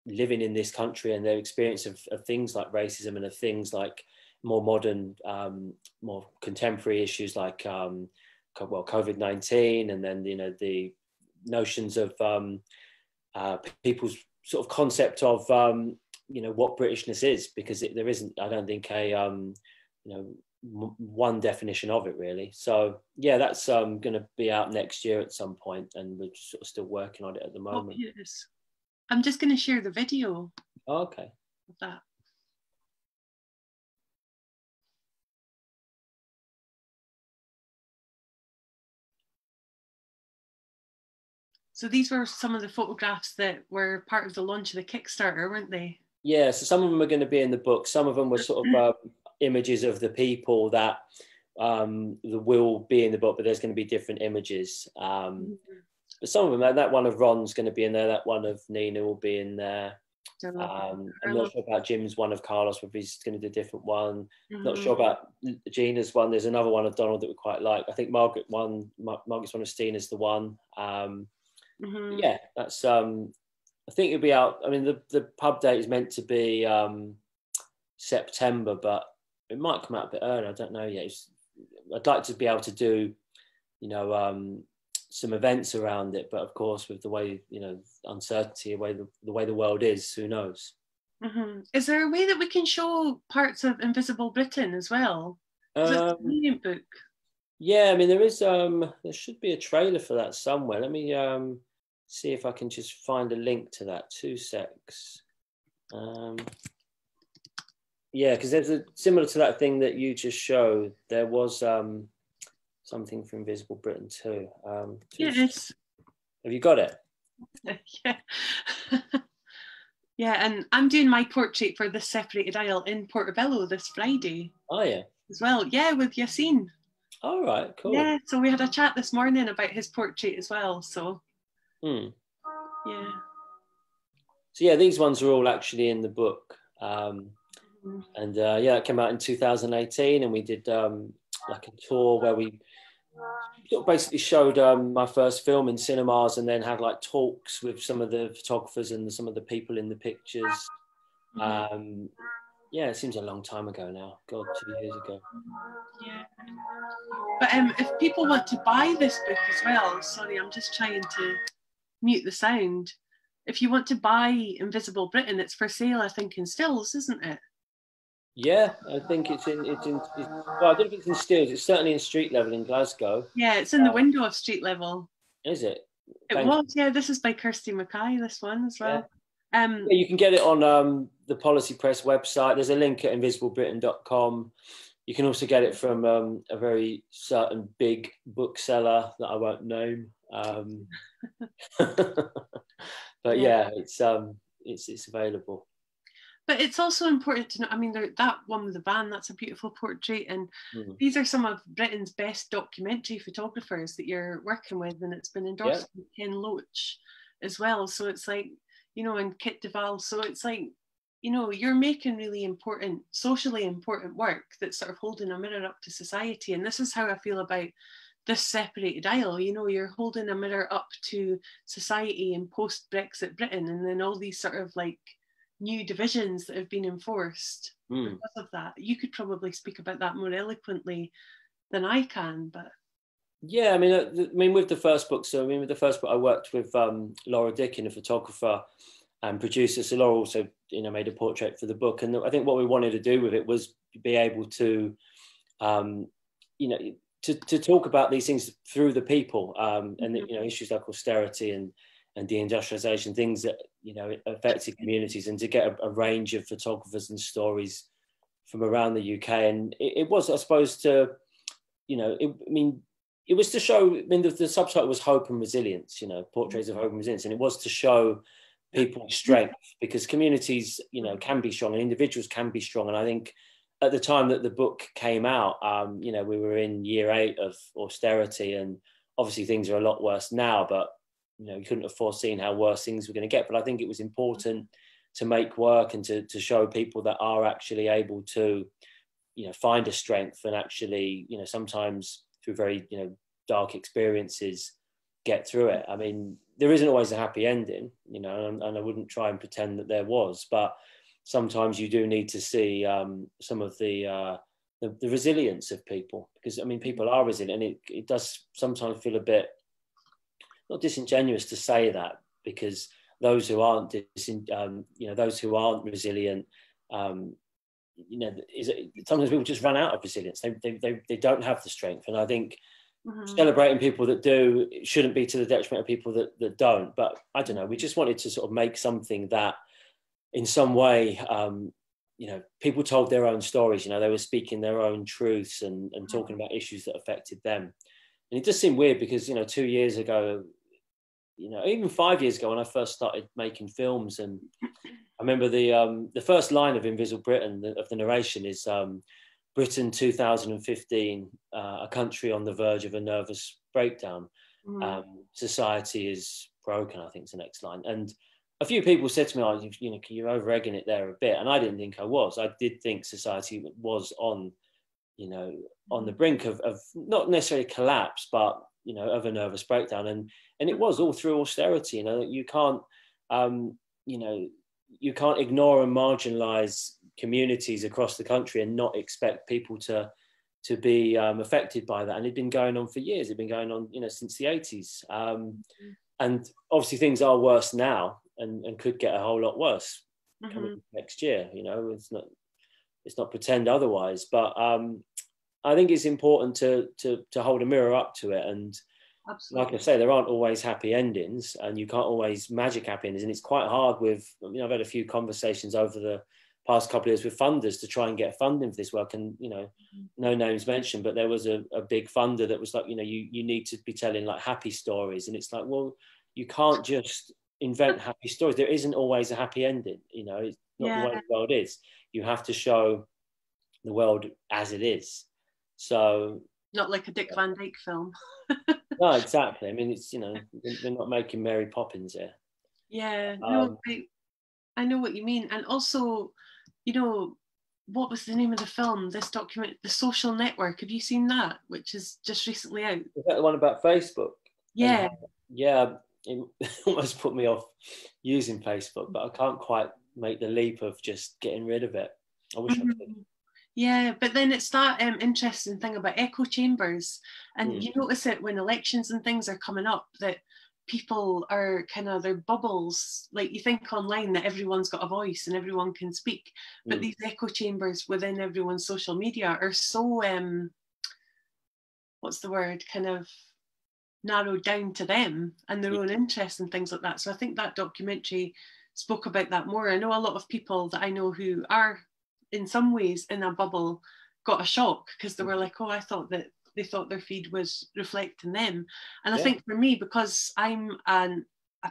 living in this country and their experience of things like racism and of things like more modern, more contemporary issues like COVID-19, and then, you know, the notions of people's sort of concept of you know, what Britishness is, because there isn't, I don't think, a you know, one definition of it really. So yeah, that's going to be out next year at some point, and we're sort of still working on it at the moment. Oh, yes. I'm just going to share the video. Oh, okay. Of that. So these were some of the photographs that were part of the launch of the Kickstarter, weren't they? Yeah, so some of them are going to be in the book. Some of them were sort of images of the people that will be in the book, but there's going to be different images. But some of them, that one of Ron's going to be in there, that one of Nina will be in there. I'm not sure about Jim's one of Carlos, whether he's going to do a different one. Not sure about Gina's one. There's another one of Donald that we quite like. I think Margaret's one of Stina's the one. Yeah, that's I think it'll be out. I mean, the pub date is meant to be September, but it might come out a bit earlier. I don't know yet. I'd like to be able to do, you know, some events around it, but of course, with the way, you know, uncertainty, the way the world is, who knows? Is there a way that we can show parts of Invisible Britain as well? Is it a convenient book? Yeah, I mean, there should be a trailer for that somewhere. Let me see if I can just find a link to that. 2 secs. Yeah, because there's similar to that thing that you just showed. There was something for Invisible Britain too. Yes. Have you got it? Yeah. Yeah, and I'm doing my portrait for This Separated Isle in Portobello this Friday. Oh yeah. As well, yeah, with Yassine. All right, cool. Yeah, so we had a chat this morning about his portrait as well. So. Yeah. So yeah, these ones are all actually in the book, and yeah, it came out in 2018, and we did like a tour where we sort of basically showed my first film in cinemas, and then had like talks with some of the photographers and some of the people in the pictures. Yeah, it seems a long time ago now. God, 2 years ago. Yeah. But if people want to buy this book as well, sorry, I'm just trying to mute the sound. If you want to buy Invisible Britain, it's for sale, I think, in Stills, isn't it? Yeah, I think it's in well, I don't think it's in Stills. It's certainly in Street Level in Glasgow. Yeah, it's in the window of Street Level. Is it? It was, yeah. This is by Kirsty Mackay, this one as well. Yeah, you can get it on the Policy Press website. There's a link at invisiblebritain.com. You can also get it from a very certain big bookseller that I won't name. But yeah, it's available. But it's also important to know, I mean, that one with the van, that's a beautiful portrait. And these are some of Britain's best documentary photographers that you're working with. And it's been endorsed by Ken Loach as well. So it's like, you know, and Kit Duval. So it's like, you know, you're making really important, socially important work that's sort of holding a mirror up to society. And this is how I feel about this separated aisle. You know, you're holding a mirror up to society in post-Brexit Britain, and then all these sort of like new divisions that have been enforced because of that. You could probably speak about that more eloquently than I can, but yeah, I mean, with the first book, with the first book, I worked with Laura Dickin, a photographer and producer. So Laura also, made a portrait for the book, and I think what we wanted to do with it was be able to, to talk about these things through the people, and issues like austerity and deindustrialization, things that affected communities, and to get a range of photographers and stories from around the UK. And it was, I suppose, it was to show. The subtitle was Hope and Resilience. Portraits of Hope and Resilience, and it was to show people's strength, because communities, can be strong and individuals can be strong. And I think at the time that the book came out, we were in year 8 of austerity, and obviously things are a lot worse now, but you couldn't have foreseen how worse things were going to get. But I think it was important to make work and to show people that are actually able to, find a strength, and actually, sometimes through very, dark experiences, get through it. I mean, there isn't always a happy ending, and I wouldn't try and pretend that there was, but sometimes you do need to see some of the resilience of people, because people are resilient, and it does sometimes feel a bit not disingenuous to say that, because those who aren't those who aren't resilient, sometimes people just run out of resilience. They don't have the strength, and I think celebrating people that do shouldn't be to the detriment of people that don't. But I don't know, we just wanted to sort of make something that in some way, people told their own stories, they were speaking their own truths and talking about issues that affected them. And it just seemed weird because, 2 years ago, even 5 years ago when I first started making films, and I remember the first line of Invisible Britain, of the narration, is Britain 2015, a country on the verge of a nervous breakdown. Society is broken, I think is the next line. And a few people said to me, "Oh, you're over-egging it there a bit," and I didn't think I was. I did think society was on the brink of not necessarily collapse, but of a nervous breakdown, and it was all through austerity. You can't you can't ignore and marginalize communities across the country and not expect people to be affected by that. And it'd been going on for years. It'd been going on since the 80s, and obviously things are worse now, and could get a whole lot worse coming next year. It's not pretend otherwise, but I think it's important to hold a mirror up to it. And absolutely, like I say, there aren't always happy endings, and you can't always magic happy endings. And it's quite hard with, I've had a few conversations over the past couple of years with funders to try and get funding for this work. And, no names mentioned, but there was a big funder that was like, you need to be telling like happy stories. And it's like, well, you can't just invent happy stories. There isn't always a happy ending. It's not the way the world is. You have to show the world as it is. So not like a Dick Van Dyke film. No, exactly. I mean, it's we're not making Mary Poppins here. Yeah, no, I know what you mean. And also, what was the name of the film? This document, The Social Network. Have you seen that? Which is just recently out. Is that the one about Facebook? Yeah. Yeah, it almost put me off using Facebook, but I can't quite make the leap of just getting rid of it. I wish I could. Yeah, but then it's that interesting thing about echo chambers, and you notice it when elections and things are coming up, that people are kind of, their bubbles, like you think online that everyone's got a voice and everyone can speak, but these echo chambers within everyone's social media are so what's the word, kind of narrowed down to them and their own interests and things like that. So I think that documentary spoke about that more. I know a lot of people that I know who are in some ways in a bubble got a shock because they were like, oh, I thought that they thought their feed was reflecting them. And I think for me, because I'm a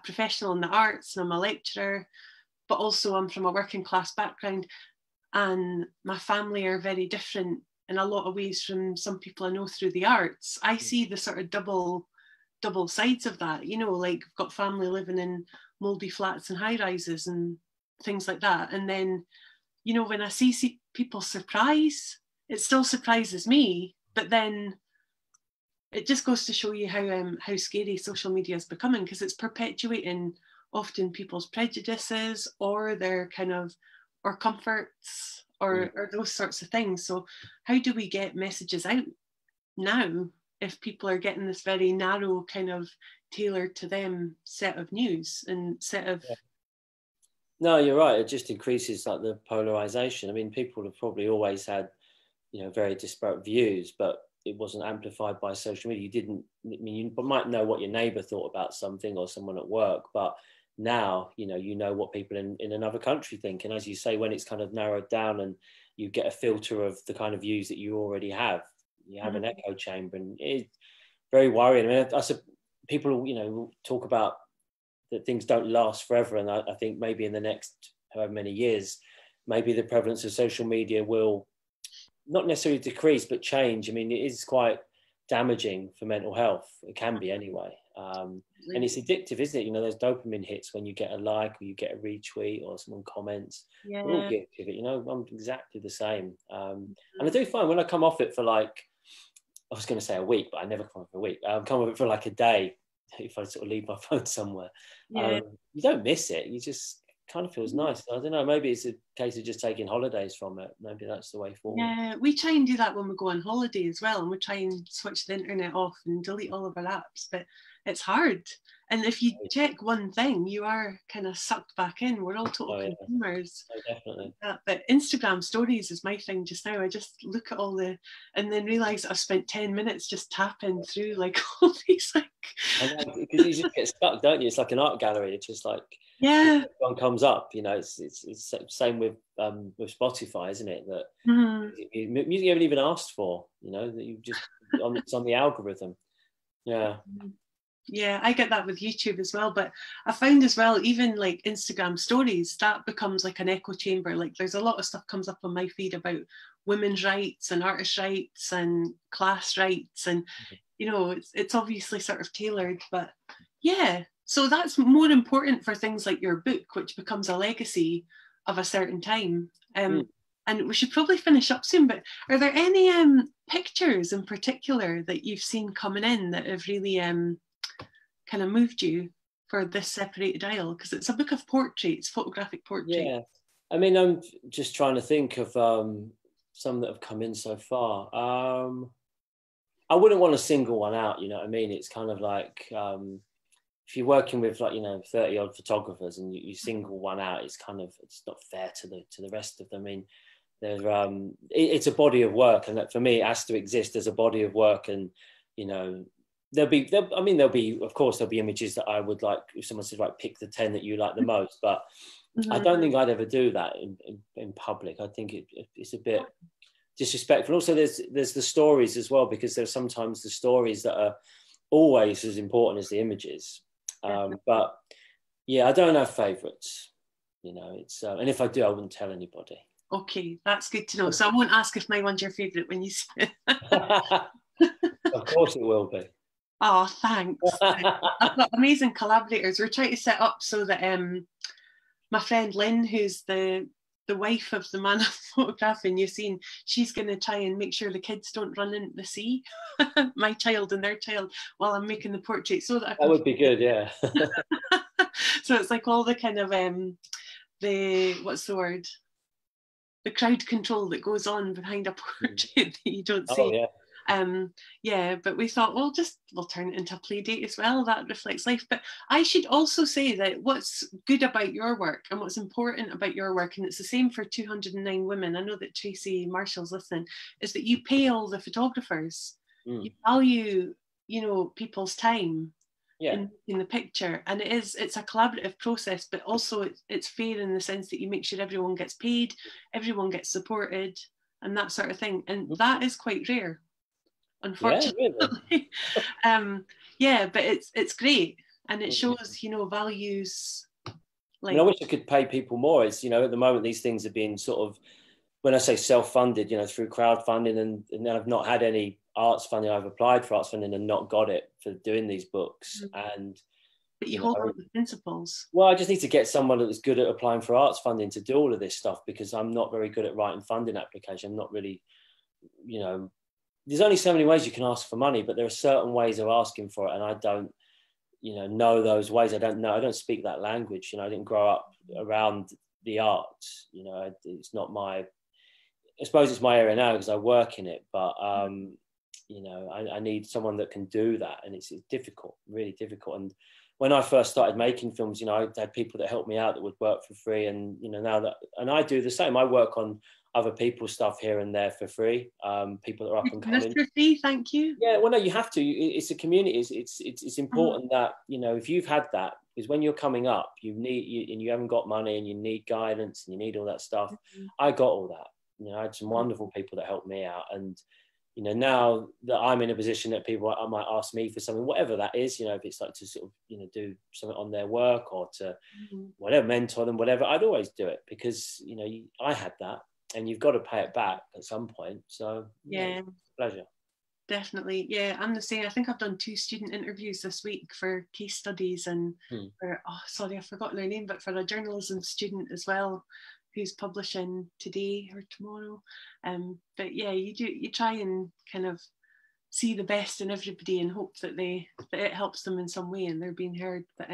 professional in the arts and I'm a lecturer, but also I'm from a working class background, and my family are very different in a lot of ways from some people I know through the arts, I see the sort of double sides of that. Like I've got family living in mouldy flats and high rises and things like that. And then when I see people surprise, it still surprises me. But then it just goes to show you how scary social media is becoming, because it's perpetuating often people's prejudices or their kind of, or comforts or those sorts of things. So how do we get messages out now if people are getting this very narrow kind of tailored to them set of news and set of... Yeah. No, you're right. It just increases like the polarization. I mean, people have probably always had, very disparate views, but it wasn't amplified by social media. You might know what your neighbor thought about something or someone at work, but now, you know what people in another country think. And as you say, when it's kind of narrowed down and you get a filter of the kind of views that you already have, you have an echo chamber, and it's very worrying. I mean, people, talk about that things don't last forever. And I think maybe in the next however many years, maybe the prevalence of social media will not necessarily decrease, but change. I mean, it is quite damaging for mental health. It can be anyway. And it's addictive, isn't it? There's dopamine hits when you get a like or you get a retweet or someone comments. Yeah. We're all guilty of it, I'm exactly the same. And I do find when I come off it for like, I was going to say a week, but I never come off for a week. I come off it for like a day, if I sort of leave my phone somewhere. You don't miss it. You just kind of feels nice. I don't know, maybe it's a case of just taking holidays from it. Maybe that's the way forward. Yeah, we try and do that when we go on holiday as well, and we try and switch the internet off and delete all of our apps, but it's hard. And if you check one thing, you are kind of sucked back in. We're all total consumers. Oh, definitely. But Instagram stories is my thing just now. I just look at all and then realise I've spent 10 minutes just tapping through like all these like... Because you just get stuck, don't you? It's like an art gallery. It's just like, one comes up, it's same with Spotify, isn't it? That music you haven't even asked for, that you just, it's on the algorithm. Yeah, I get that with YouTube as well, but I found as well, even like Instagram stories, that becomes like an echo chamber. Like there's a lot of stuff comes up on my feed about women's rights and artists' rights and class rights, and it's obviously sort of tailored, but so that's more important for things like your book, which becomes a legacy of a certain time. And we should probably finish up soon, but are there any pictures in particular that you've seen coming in that have really kind of moved you for this Separated Isle? Because it's a book of portraits, photographic portraits. Yeah, I mean, I'm just trying to think of some that have come in so far. I wouldn't want to single one out, you know what I mean? It's kind of like, if you're working with like, 30 odd photographers and you single one out, it's not fair to the rest of them. I mean, it's a body of work, and that for me it has to exist as a body of work. And there'll be of course there'll be images that I would like, if someone said, right, pick the 10 that you like the most, but I don't think I'd ever do that in public. I think it's a bit disrespectful. Also, there's the stories as well, because there's sometimes the stories that are always as important as the images. But yeah, I don't have favourites. It's and if I do, I wouldn't tell anybody. Okay, that's good to know. So I won't ask if my one's your favourite when you see it. Of course it will be. Oh, thanks. I've got amazing collaborators. We're trying to set up so that my friend Lynn, who's the wife of the man I'm photographing, you've seen, she's going to try and make sure the kids don't run into the sea, my child and their child, while I'm making the portrait. So that would be good, yeah. So it's like all the kind of what's the word? The crowd control that goes on behind a portrait that you don't see. Oh, yeah. But we thought, we'll turn it into a play date as well. That reflects life. But I should also say that what's good about your work and what's important about your work, and it's the same for 209 Women, I know that Tracy Marshall's listening, is that you pay all the photographers. You value, people's time in the picture. And it's a collaborative process, but also it's fair in the sense that you make sure everyone gets paid, everyone gets supported, and that sort of thing. And that is quite rare, unfortunately. Yeah, but it's great, and it shows values. I wish I could pay people more. It's at the moment these things have been sort of, when I say self-funded, through crowdfunding, and then I've not had any arts funding. I've applied for arts funding and not got it for doing these books. But you hold on to the principles. Well, I just need to get someone that's good at applying for arts funding to do all of this stuff, because I'm not very good at writing funding applications. I'm not really, there's only so many ways you can ask for money, but there are certain ways of asking for it, and I don't, know those ways. I don't speak that language. I didn't grow up around the arts. It's not my. I suppose it's my area now because I work in it, but I need someone that can do that, and it's difficult, really difficult. And when I first started making films, I had people that helped me out that would work for free, and and I do the same. I work on other people's stuff here and there for free. People that are up and coming. For free, thank you. Yeah, well, no, you have to. It's a community. It's important that if you've had that, because when you're coming up, and you haven't got money, and you need guidance, and you need all that stuff. I got all that. I had some wonderful people that helped me out, and now that I'm in a position that people might ask me for something, whatever that is, if it's like to sort of do something on their work or to whatever, mentor them, whatever, I'd always do it because I had that, and you've got to pay it back at some point. So yeah, pleasure. Definitely. Yeah, I'm the same. I think I've done 2 student interviews this week for case studies, and for, I've forgotten her name, but for a journalism student as well, who's publishing today or tomorrow. But yeah, you try and kind of see the best in everybody and hope that it helps them in some way and they're being heard. But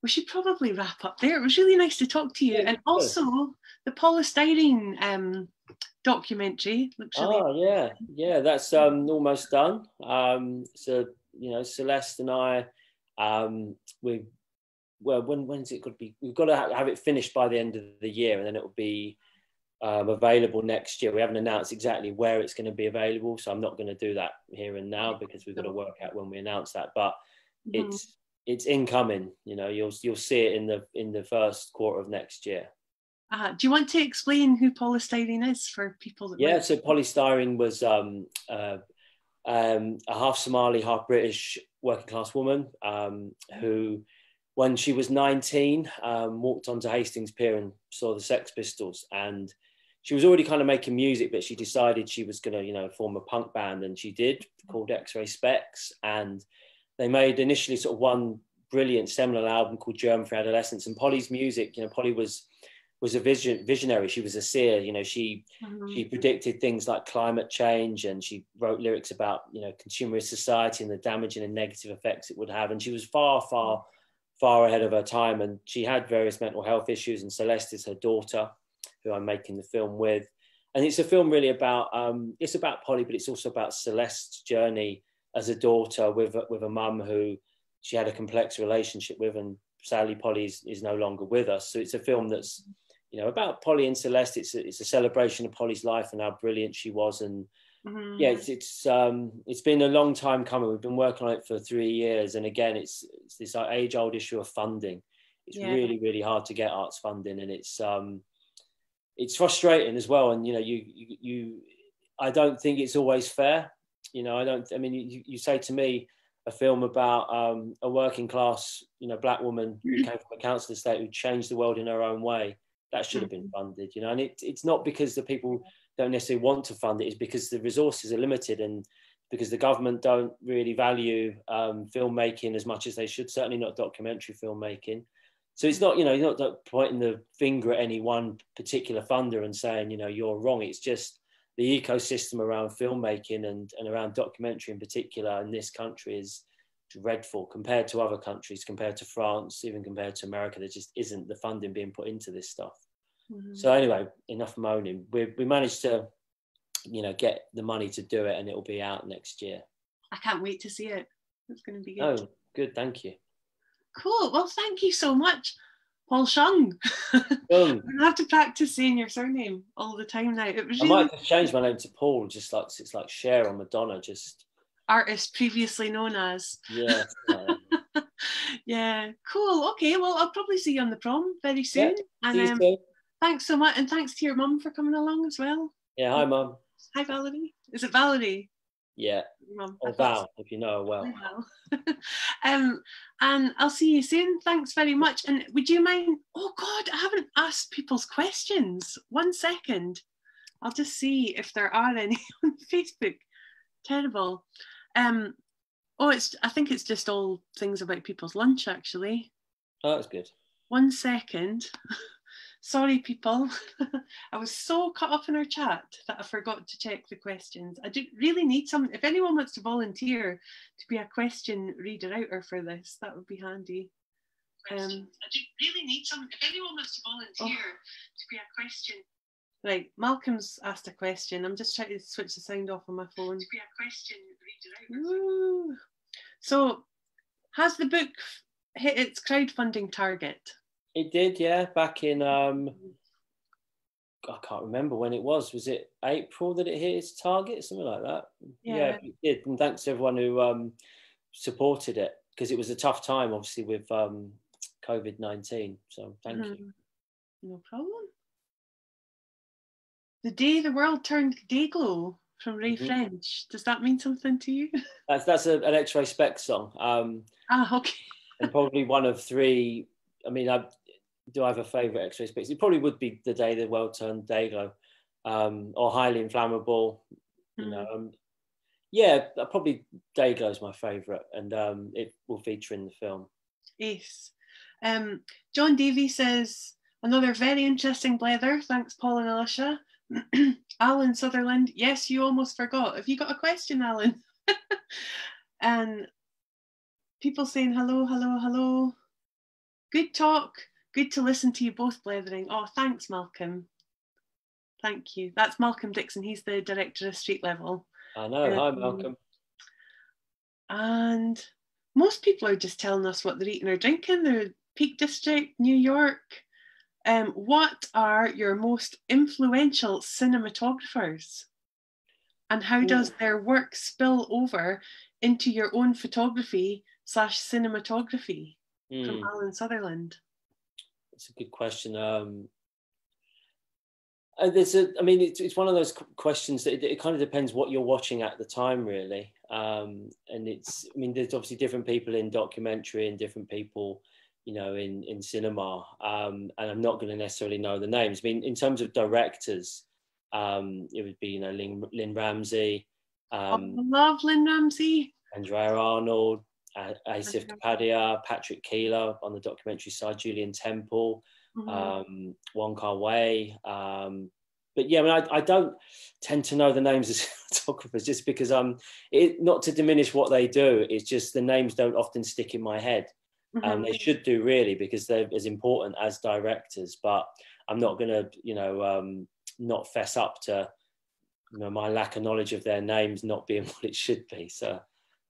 we should probably wrap up there. It was really nice to talk to you. Yeah, and also the polystyrene documentary looks really yeah, that's almost done. So Celeste and I, when's it going to be? We've got to have it finished by the end of the year, and then it will be available next year. We haven't announced exactly where it's going to be available, so I'm not going to do that here and now because we've got to work out when we announce that. But it's incoming. You'll see it in the first quarter of next year. Do you want to explain who polystyrene is for people that So polystyrene was a half Somali, half British working class woman who, when she was 19, walked onto Hastings Pier and saw the Sex Pistols, and she was already kind of making music, but she decided she was going to form a punk band, and she did, called X-Ray Specs, and they made initially sort of one brilliant seminal album called Germ for Adolescence. And Polly's music, Polly was a visionary. She was a seer. She predicted things like climate change, and she wrote lyrics about consumerist society and the damaging and negative effects it would have. And she was far ahead of her time. And she had various mental health issues. And Celeste is her daughter, who I'm making the film with. And it's a film really about it's about Polly, but it's also about Celeste's journey as a daughter with a mum who she had a complex relationship with, and sadly Polly is no longer with us. So it's a film that's about Polly and Celeste. It's a celebration of Polly's life and how brilliant she was. And it's been a long time coming. We've been working on it for 3 years, and again, it's this age-old issue of funding. It's really, really hard to get arts funding, and it's frustrating as well. And I don't think it's always fair. You say to me a film about a working class, black woman who came from a council estate who changed the world in her own way. That should have been funded, and it's not because the people don't necessarily want to fund it, it's because the resources are limited and because the government don't really value filmmaking as much as they should, certainly not documentary filmmaking. So it's not, you're not pointing the finger at any one particular funder and saying, you're wrong. It's just the ecosystem around filmmaking and around documentary in particular in this country is dreadful compared to other countries, compared to France, even compared to America. There just isn't the funding being put into this stuff. So anyway, enough moaning. We managed to, get the money to do it, and it'll be out next year. I can't wait to see it. It's going to be good. Oh, good. Thank you. Cool. Well, thank you so much, Paul Shung. I have to practice saying your surname all the time now. It was I might just change my name to Paul, just like it's like Cher or Madonna, just artist previously known as. Yeah. Yeah. Cool. Okay. Well, I'll probably see you on the prom very soon. Yeah, and thanks so much, and thanks to your mum for coming along as well. Yeah. Hi, Mum. Hi, Valerie. Is it Valerie? Yeah. Mum. Or Val, if you know her well. And I'll see you soon. Thanks very much. And would you mind? Oh God, I haven't asked people's questions. 1 second. I'll just see if there are any on Facebook. Terrible. I think it's just all things about people's lunch actually. Oh, that's good. 1 second. Sorry, people. I was so caught up in our chat that I forgot to check the questions. I do really need some, if anyone wants to volunteer to be a question reader outer for this, that would be handy. I do really need some, if anyone wants to volunteer to be a question. Right, Malcolm's asked a question. I'm just trying to switch the sound off on my phone. To be a question reader outer. Woo. So, has the book hit its crowdfunding target? It did, yeah. Back in, I can't remember when it was. Was it April that it hit its target? Something like that. Yeah, it did. And thanks to everyone who supported it, because it was a tough time, obviously, with COVID-19. So thank you. No problem. The Day the World Turned Dayglow from Ray French. Does that mean something to you? That's an X-Ray Specs song. Okay. And probably one of three. I mean, do I have a favourite X-Ray Specs? It probably would be The Day the World Turned Dayglow, or Highly Inflammable. You know, yeah, probably Dayglow is my favourite, and it will feature in the film. Ace. John Davey says, another very interesting blether. Thanks, Paul and Alicia. Alan Sutherland, yes, you almost forgot. Have you got a question, Alan? And people saying hello, hello, hello. Good talk. Good to listen to you both blethering. Oh, thanks, Malcolm. Thank you. That's Malcolm Dixon. He's the director of Street Level. I know. Hi, Malcolm. And most people are just telling us what they're eating or drinking. They're Peak District, New York. What are your most influential cinematographers? And how does their work spill over into your own photography / cinematography? From Alan Sutherland. That's a good question. It's one of those questions that it kind of depends what you're watching at the time, really. And there's obviously different people in documentary and different people, you know, in cinema. And I'm not going to necessarily know the names. I mean, in terms of directors, it would be, you know, Lynn Ramsey. I love Lynn Ramsey. Andrea Arnold, Asif Kapadia, Patrick Keeler on the documentary side, Julian Temple, Wong Kar-wai. But yeah, I mean, I don't tend to know the names of cinematographers just because not to diminish what they do. It's just the names don't often stick in my head. They should do, really, because they're as important as directors. But I'm not going to, you know, not fess up to, you know, my lack of knowledge of their names not being what it should be. So.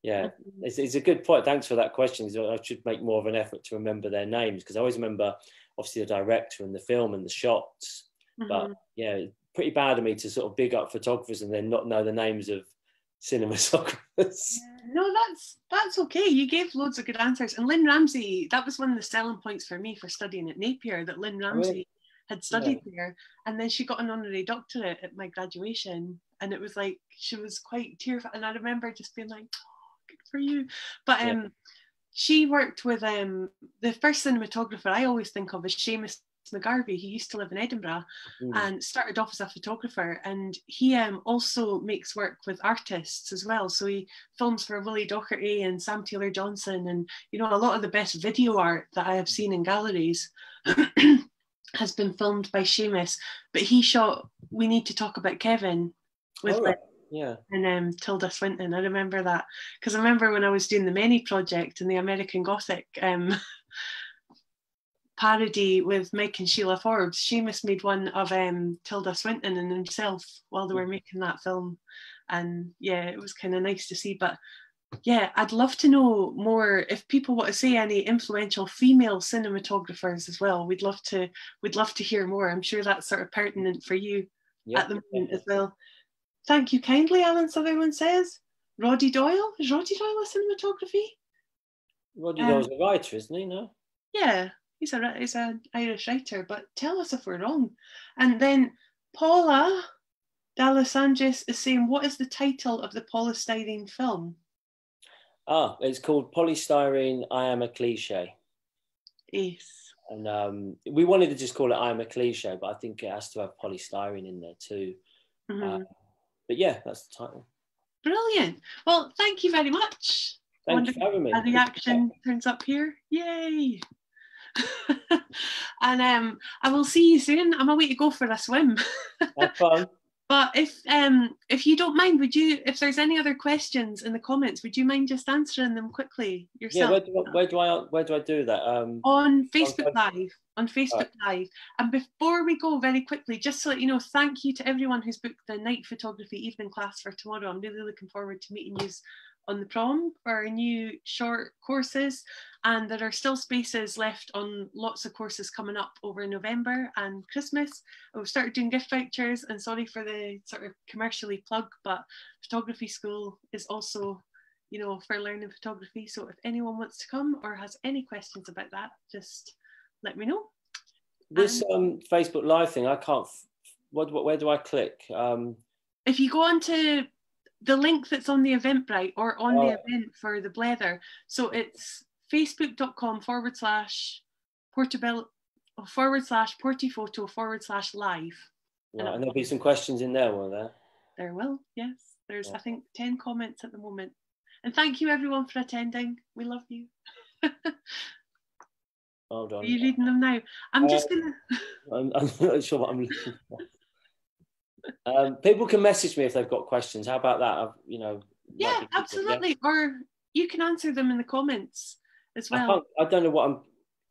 Yeah, it's a good point. Thanks for that question. I should make more of an effort to remember their names, because I always remember, obviously, the director and the film and the shots. But yeah, pretty bad of me to sort of big up photographers and then not know the names of cinematographers. No, that's okay. You gave loads of good answers. And Lynn Ramsey, that was one of the selling points for me for studying at Napier, that Lynn Ramsey had studied there. And then she got an honorary doctorate at my graduation. And it was like, she was quite tearful. And I remember just being like, for you. But she worked with the first cinematographer I always think of is Seamus McGarvey. He used to live in Edinburgh and started off as a photographer, and he also makes work with artists as well. So he films for Willie Docherty and Sam Taylor Johnson, and you know, a lot of the best video art that I have seen in galleries has been filmed by Seamus. But he shot We Need to Talk About Kevin with and Tilda Swinton. I remember that because I remember when I was doing the Many project and the American Gothic parody with Mike and Sheila Forbes. Seamus made one of Tilda Swinton and himself while they were making that film, and yeah, it was kind of nice to see. But yeah, I'd love to know more if people want to say any influential female cinematographers as well. We'd love to hear more. I'm sure that's sort of pertinent for you at the moment as well. Thank you kindly, Alan Sutherland says. Roddy Doyle? Is Roddy Doyle a cinematography? Roddy Doyle's a writer, isn't he? No? Yeah, he's an Irish writer, but tell us if we're wrong. And then Paula D'Alessandris is saying, what is the title of the polystyrene film? It's called Polystyrene, I Am a Cliche. Yes. And we wanted to just call it I Am a Cliche, but I think it has to have polystyrene in there too. But yeah, that's the title. Brilliant. Well, thank you very much. Thank you for having me. The reaction turns up here. Yay. And I will see you soon. I'm away to go for a swim. Have fun. But if you don't mind, would you, if there's any other questions in the comments, would you mind just answering them quickly yourself? Yeah, where do I do that? On Facebook Live. On Facebook Live. And before we go, very quickly, just to let you know, thank you to everyone who's booked the night photography evening class for tomorrow. I'm really looking forward to meeting you on the prom for our new short courses, and there are still spaces left on lots of courses coming up over November and Christmas. We've started doing gift vouchers, and sorry for the sort of commercially plug, but photography school is also, you know, for learning photography. So if anyone wants to come or has any questions about that, just let me know. This Facebook Live thing, I can't, where do I click? If you go onto the link that's on the Eventbrite or on the event for the Blether, so it's facebook.com/portifoto/live. Right, and there'll be some questions in there, will there? There will, yes. There's, I think, 10 comments at the moment. And thank you everyone for attending. We love you. Hold on. Are you reading them now? I'm just gonna. I'm not sure what I'm looking for. People can message me if they've got questions. How about that? You know. Yeah, absolutely. Yeah? Or you can answer them in the comments as well. I don't know what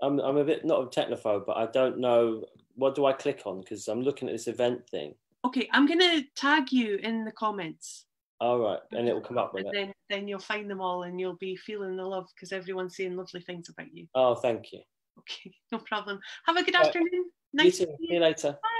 I'm a bit, not a technophobe, but I don't know, what do I click on? Because I'm looking at this event thing. Okay, I'm gonna tag you in the comments. All right, and it will come up with it. Then you'll find them all, and you'll be feeling the love because everyone's saying lovely things about you. Oh, thank you. Okay, no problem. Have a good afternoon. Nice to see you later. Bye.